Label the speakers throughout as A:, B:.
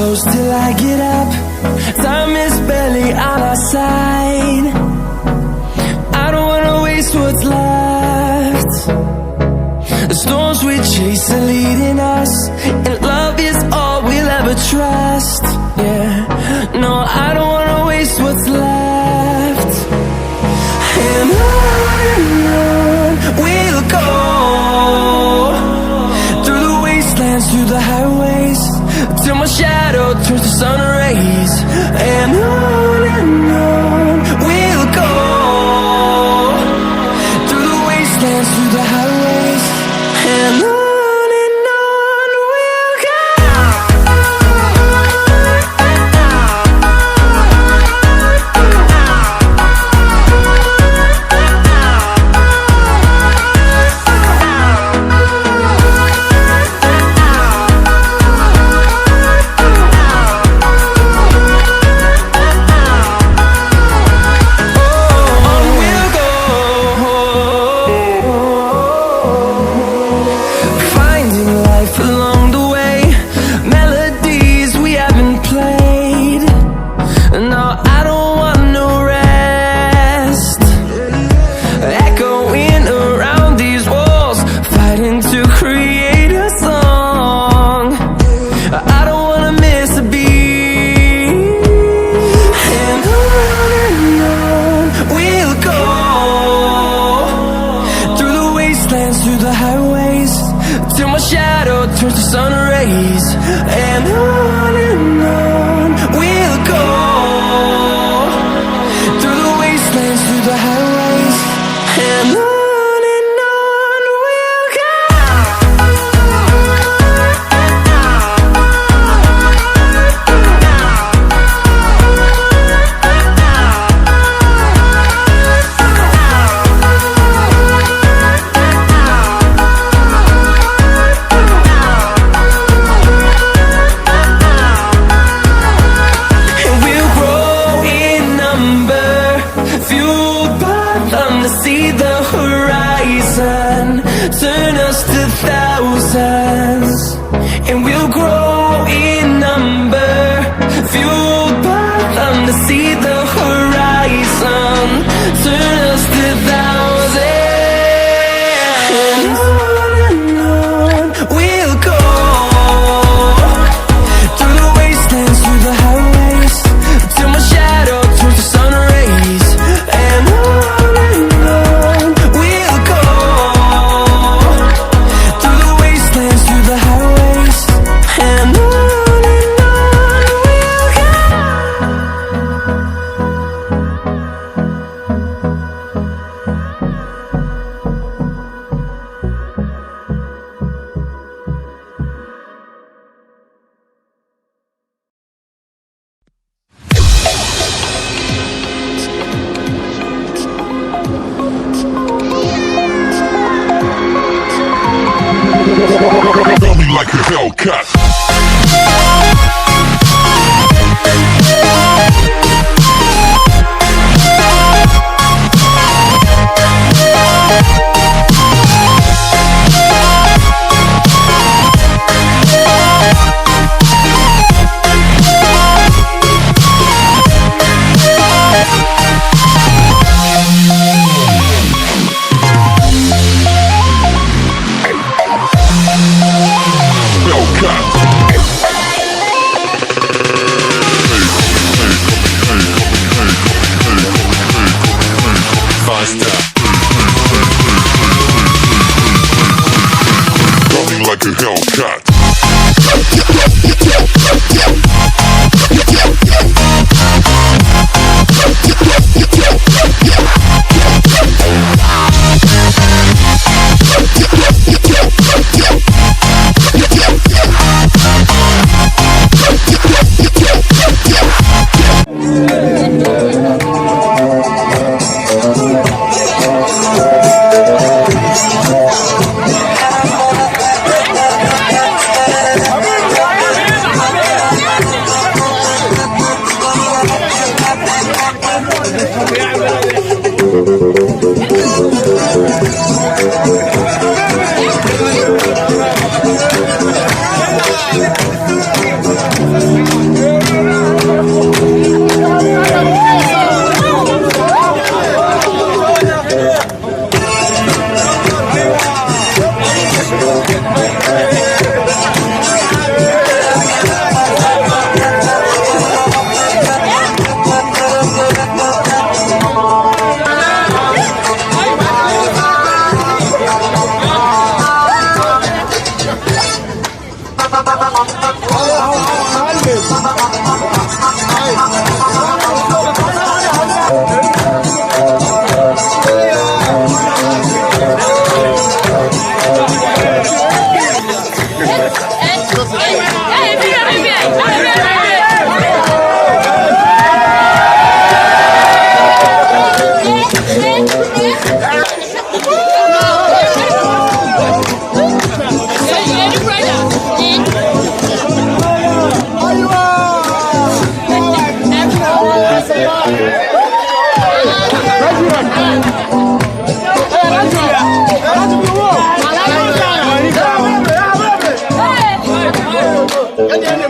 A: close till I get up. Time is barely on our side. I don't wanna waste what's left. The storms we chase are leading us, and love is all we'll ever trust. Yeah, no, I don't wanna waste what's left. And on we'll go, through the wastelands, through the highways, till my shadow turns to sun rays. And on we'll go, through the wastelands, through the highways, and on we'll go. Through the highways, till my shadow turns to sun rays. And on we'll go, through the wastelands, through the highways, and on we'll go. See the horizon, turn us to thousands, and we'll grow in number, fueled by them to see the horizon, turn us to thousands. And on we'll go, through the wastelands, through the highways, till my shadow turns to sun rays. And
B: Feel me like a Hellcat. Running like a Hellcat.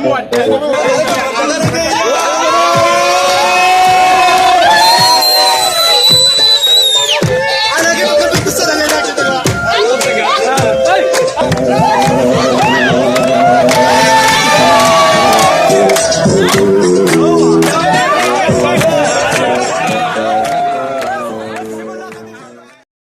C: ม่วน